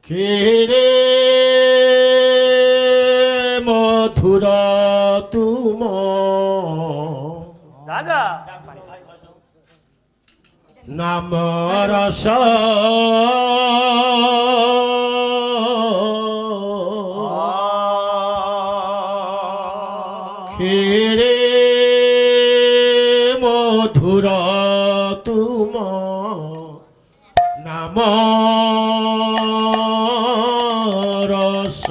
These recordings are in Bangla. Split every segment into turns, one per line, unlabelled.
কেরে মধুরা তুম
দাদা
নাম রস কেরে মধুরা তুম নাম রস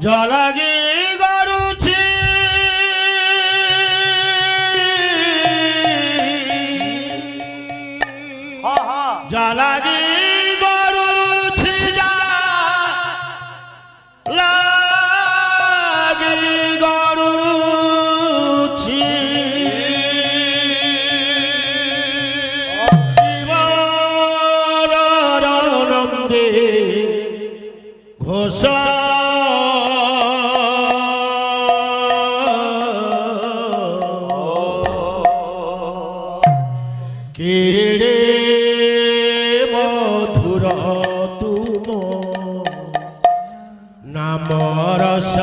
জলাগি গড়ুছি জলাগি গড়ুছি লাগি গড়ুছি জীবনানন্দে ঘোষ কেড়ে মধুর তুম নাম রস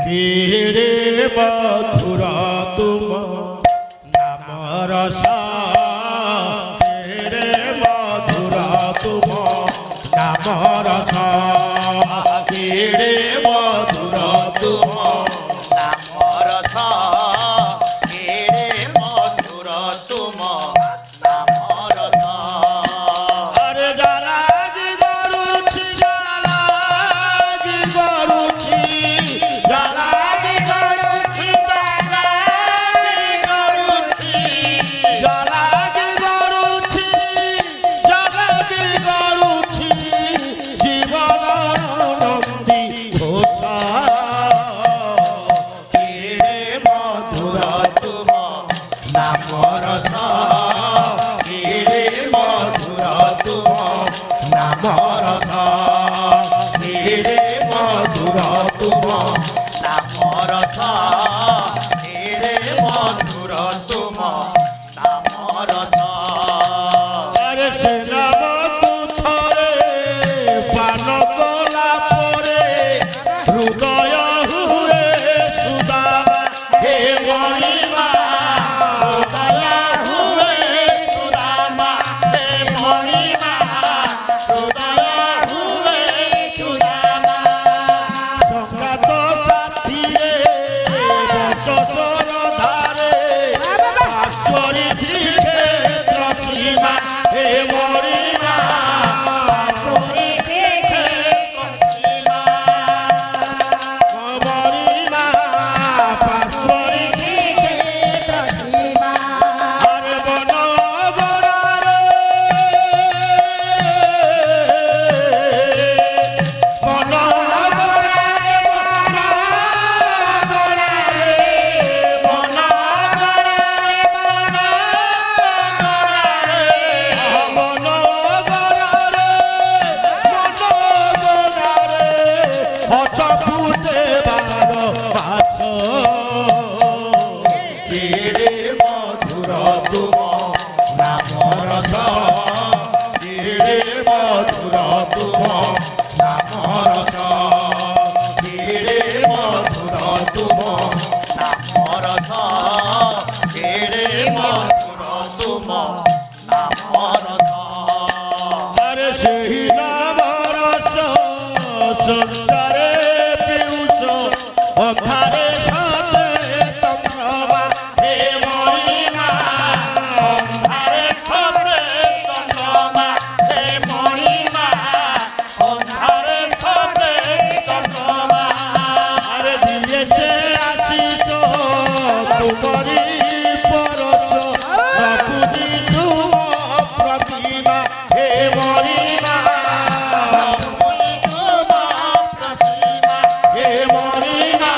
কেড়ে মধুর তুম নাম রস কেড়ে মধুর তুম নাম রস কেড়ে মধুর তুম
নাম রস কেড়ে মধুর তুম নাম রস
আরে জালাগি গড়ুছি জালাগি গড়ুছি জালাগি গড়ুছি জালাগি গড়ুছি জালাগি গড়ুছি জীবনানন্দী ঘোষা কেড়ে মধুর তুম নাম রস কেড়ে মধুর তুম নাম রস কেড়ে মধুর তুম
নাম রস কেড়ে মধুর তুম নাম রস
আরে সে নাম তুথরে পান কলা পরে হৃদয় হুয়ে সুদামা হে মণিমা হৃদয় হুয়ে সুদামা হে মণিমা হৃদয় হুয়ে সুদামা সংগাত সাথীরে বচসর ধারে আশ্বরী ক্ষেত্র সীমা হে মণিমা মণিমা পাশ্বরী আরে বন গড়ারে বন গড়ারে বন গড়ারে বন গড়ারে বন গড়ারে বন গড়ারে অচপুতে বার পাছ কেড়ে মধুর তুম নাম রস কেড়ে মধুর তুম নাম রস কেড়ে মধুর তুম
নাম রস কেড়ে মধুর তুম নাম রস
আরে সেই নাম রস সংসারে পিউষ অধারে সাথে তন্দ্রমা হে মণিমা
অন্ধারে ছবে চন্দ্রমা হে মণিমা অন্ধারে ছবে চন্দ্রমা
আরে দিয়েছে আশিস তুমরি পরশ প্রভুজি তুম প্রতিমা হে মণিমা
তুমি তোমার প্রতিমা
হে মণিমা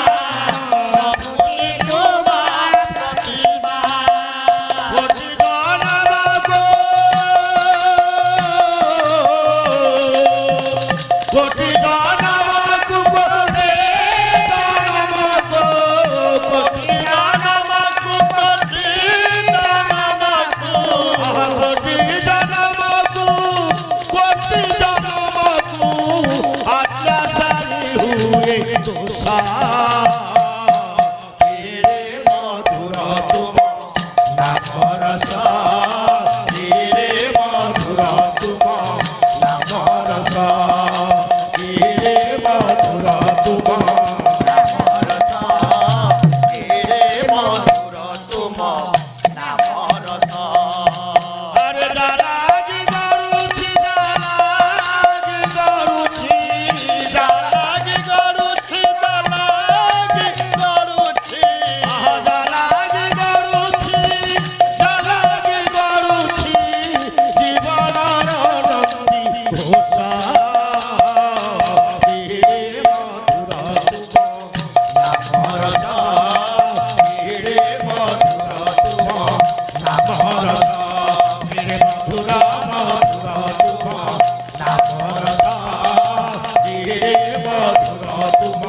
মধুর তুম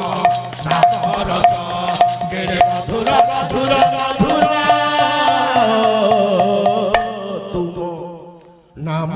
নাম রস কেড়ে মধুর মধুর মধুর তুম নাম